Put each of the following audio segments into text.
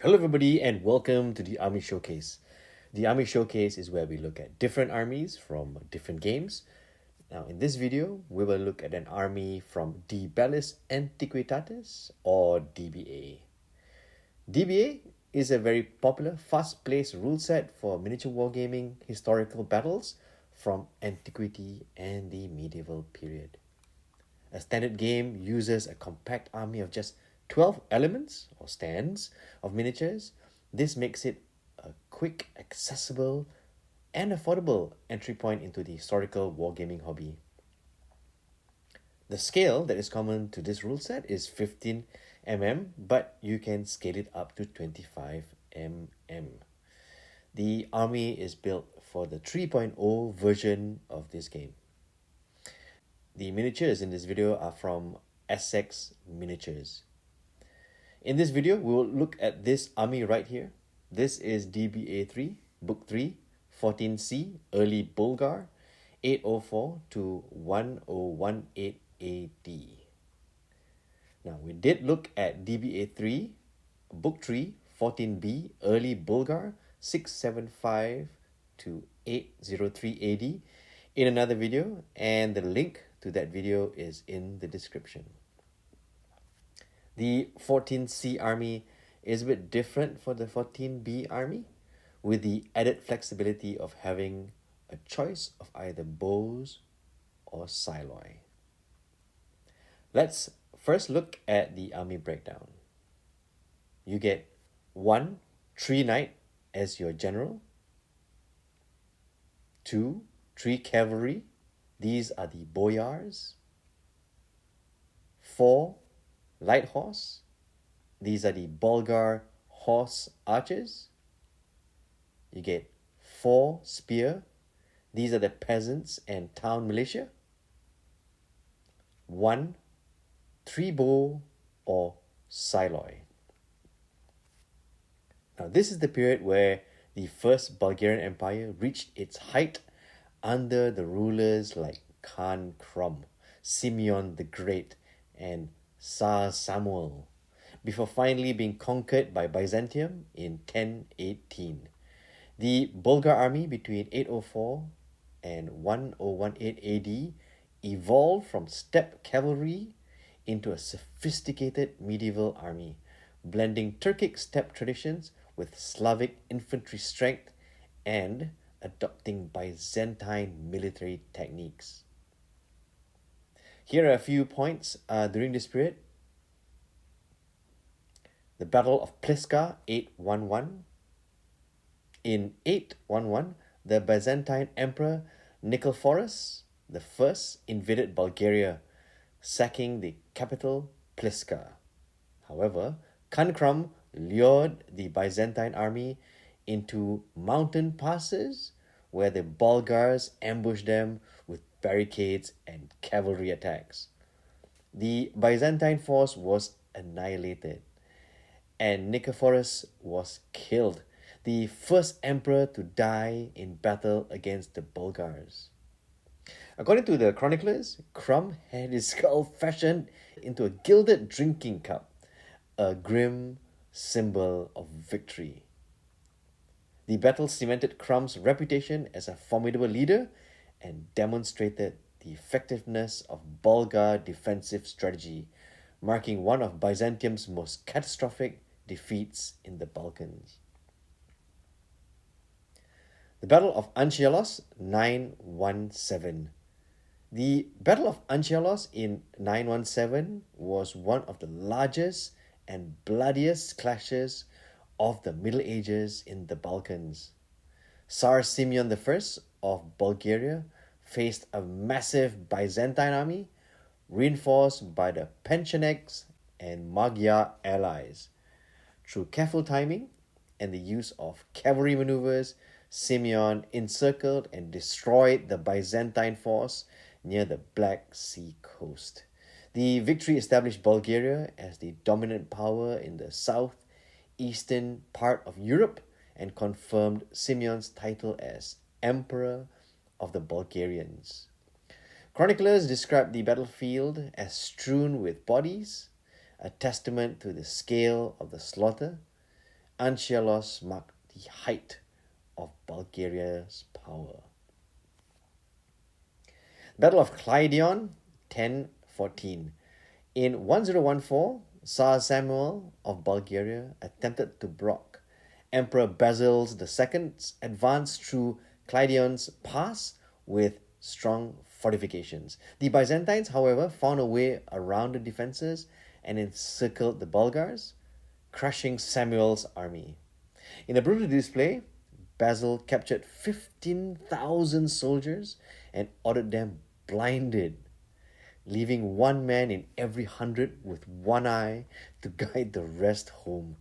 Hello, everybody, and welcome to the Army Showcase. The Army Showcase is where we look at different armies from different games. Now, in this video, we will look at an army from the Bellis Antiquitatis or DBA. DBA is a very popular, fast-paced rule set for miniature wargaming historical battles from antiquity and the medieval period. A standard game uses a compact army of just 12 elements or stands of miniatures. This makes it a quick, accessible, and affordable entry point into the historical wargaming hobby. The scale that is common to this rule set is 15 mm, but you can scale it up to 25 mm. The army is built for the 3.0 version of this game. The miniatures in this video are from Essex Miniatures. In this video, we will look at this army right here. This is DBA 3, Book 3, 14C, Early Bulgar, 804 to 1018 AD. Now, we did look at DBA 3, Book 3, 14B, Early Bulgar, 675 to 803 AD in another video, and the link to that video is in the description. The 14C army is a bit different for the 14B army, with the added flexibility of having a choice of either bows or siloi. Let's first look at the army breakdown. You get 1 tree knight as your general, 2 tree cavalry, these are the boyars, 4 light horse, these are the Bulgar horse archers. You get 4 spear, these are the peasants and town militia. 1 3 bow or siloi. Now, this is the period where the first Bulgarian Empire reached its height under the rulers like Khan Krum, Simeon the Great, and Tsar Samuel, before finally being conquered by Byzantium in 1018. The Bulgar army between 804 and 1018 AD evolved from steppe cavalry into a sophisticated medieval army, blending Turkic steppe traditions with Slavic infantry strength and adopting Byzantine military techniques. Here are a few points during this period. The Battle of Pliska, 811. In 811, the Byzantine Emperor Nicephorus I invaded Bulgaria, sacking the capital Pliska. However, Khan Krum lured the Byzantine army into mountain passes where the Bulgars ambushed them with barricades and cavalry attacks. The Byzantine force was annihilated, and Nicephorus was killed, the first emperor to die in battle against the Bulgars. According to the chroniclers, Krum had his skull fashioned into a gilded drinking cup, a grim symbol of victory. The battle cemented Krum's reputation as a formidable leader and demonstrated the effectiveness of Bulgar defensive strategy, marking one of Byzantium's most catastrophic defeats in the Balkans. The Battle of Anchialos, 917. The Battle of Anchialos in 917 was one of the largest and bloodiest clashes of the Middle Ages in the Balkans. Tsar Simeon I of Bulgaria faced a massive Byzantine army reinforced by the Pechenegs and Magyar allies. Through careful timing and the use of cavalry maneuvers, Simeon encircled and destroyed the Byzantine force near the Black Sea coast. The victory established Bulgaria as the dominant power in the southeastern part of Europe and confirmed Simeon's title as Emperor of the Bulgarians. Chroniclers describe the battlefield as strewn with bodies, a testament to the scale of the slaughter. Anchialos marked the height of Bulgaria's power. Battle of Kleidion, 1014. In 1014, Tsar Samuel of Bulgaria attempted to block Emperor Basil II's advance through Kleidion's pass with strong fortifications. The Byzantines, however, found a way around the defenses and encircled the Bulgars, crushing Samuel's army. In a brutal display, Basil captured 15,000 soldiers and ordered them blinded, leaving one man in every 100 with one eye to guide the rest home.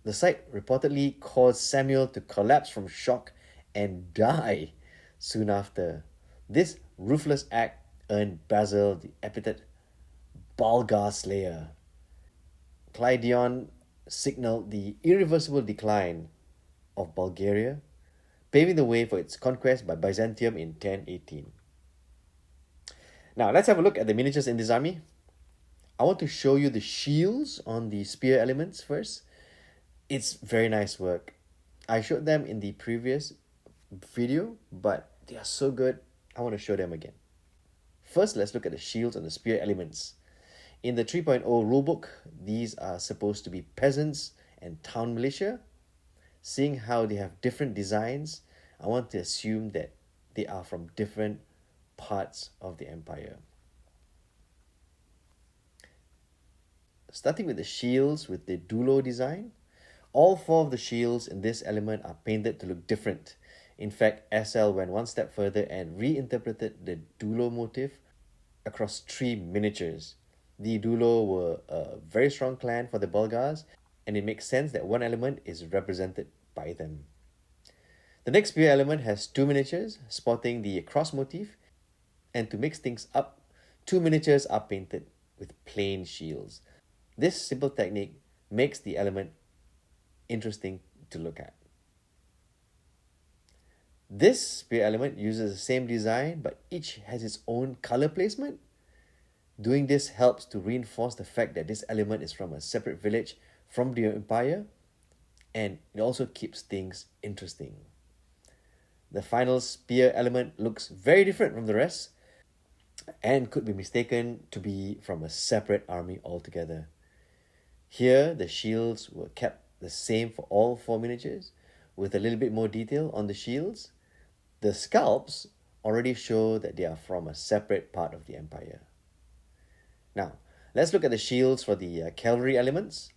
The sight reportedly caused Samuel to collapse from shock and die soon after. This ruthless act earned Basil the epithet Bulgar Slayer. Kleidion signaled the irreversible decline of Bulgaria, paving the way for its conquest by Byzantium in 1018. Now, let's have a look at the miniatures in this army. I want to show you the shields on the spear elements first. It's very nice work. I showed them in the previous video, but they are so good, I want to show them again. First, let's look at the shields on the spear elements. In the 3.0 rulebook, these are supposed to be peasants and town militia. Seeing how they have different designs, I want to assume that they are from different parts of the empire. Starting with the shields with the dulo design, all four of the shields in this element are painted to look different. In fact, SL went one step further and reinterpreted the dulo motif across 3 miniatures. The dulo were a very strong clan for the Bulgars, and it makes sense that one element is represented by them. The next spear element has 2 miniatures sporting the cross motif, and to mix things up, 2 miniatures are painted with plain shields. This simple technique makes the element interesting to look at. This spear element uses the same design, but each has its own color placement. Doing this helps to reinforce the fact that this element is from a separate village from the empire, and it also keeps things interesting. The final spear element looks very different from the rest and could be mistaken to be from a separate army altogether. Here, the shields were kept the same for all 4 miniatures, with a little bit more detail on the shields. The scalps already show that they are from a separate part of the empire. Now, let's look at the shields for the cavalry elements.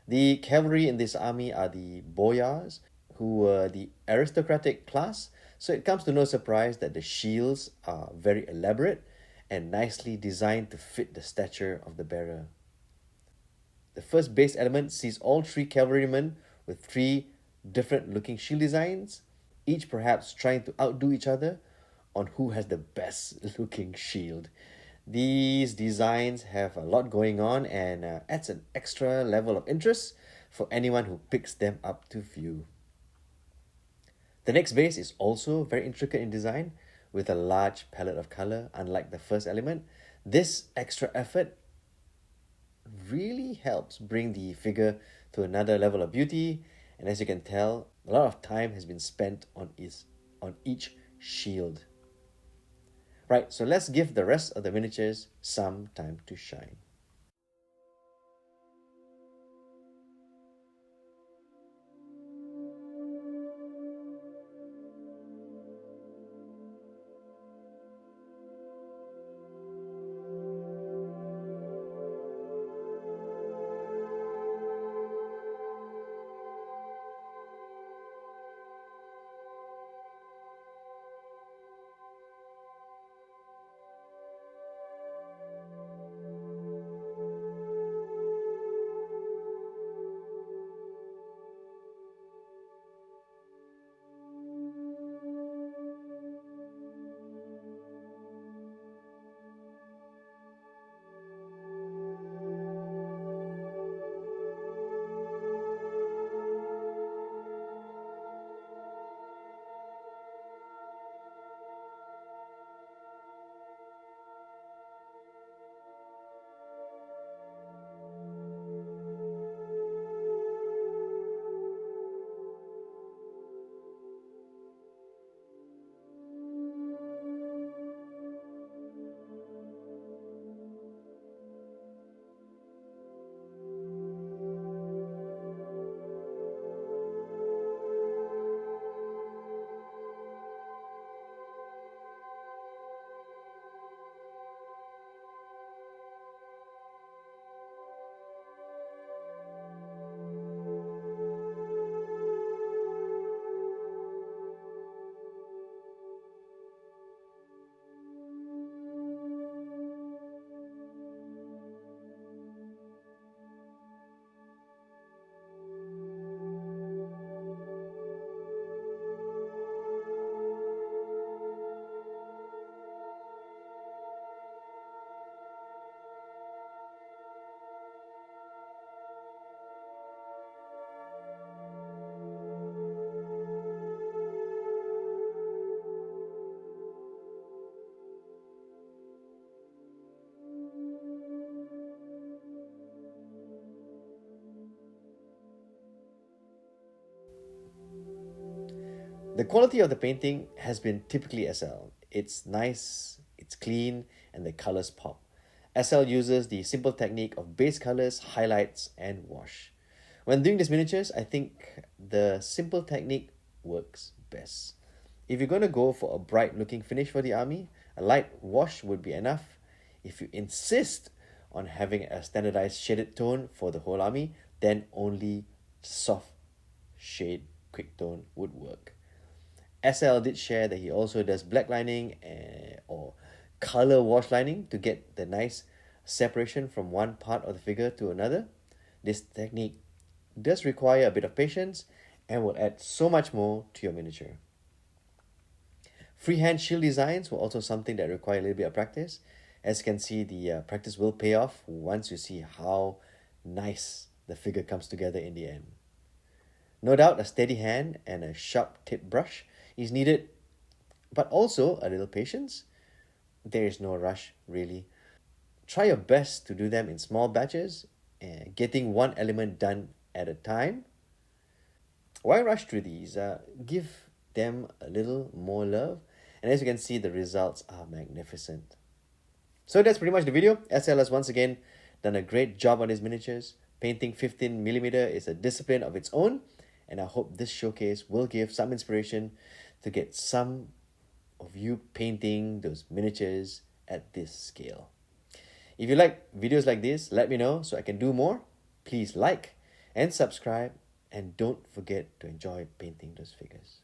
The cavalry in this army are the boyars, who were the aristocratic class, so it comes to no surprise that the shields are very elaborate and nicely designed to fit the stature of the bearer. The first base element sees all 3 cavalrymen with 3 different looking shield designs, each perhaps trying to outdo each other on who has the best looking shield. These designs have a lot going on and adds an extra level of interest for anyone who picks them up to view. The next base is also very intricate in design, with a large palette of color, unlike the first element. This extra effort really helps bring the figure to another level of beauty, and as you can tell, a lot of time has been spent on each shield. Right, so let's give the rest of the miniatures some time to shine. The quality of the painting has been typically SL. It's nice, it's clean, and the colors pop. SL uses the simple technique of base colors, highlights, and wash. When doing these miniatures, I think the simple technique works best. If you're going to go for a bright looking finish for the army, a light wash would be enough. If you insist on having a standardized shaded tone for the whole army, then only soft shade quick tone would work. SL did share that he also does black lining or color wash lining to get the nice separation from one part of the figure to another. This technique does require a bit of patience and will add so much more to your miniature. Freehand shield designs were also something that require a little bit of practice. As you can see, the practice will pay off once you see how nice the figure comes together in the end. No doubt a steady hand and a sharp tip brush is needed, but also a little patience. There is no rush, really. Try your best to do them in small batches, getting one element done at a time. Why rush through these? Give them a little more love, and as you can see, the results are magnificent. So that's pretty much the video. SL has once again done a great job on his miniatures. Painting 15mm is a discipline of its own, and I hope this showcase will give some inspiration to get some of you painting those miniatures at this scale. If you like videos like this, let me know so I can do more. Please like and subscribe, and don't forget to enjoy painting those figures.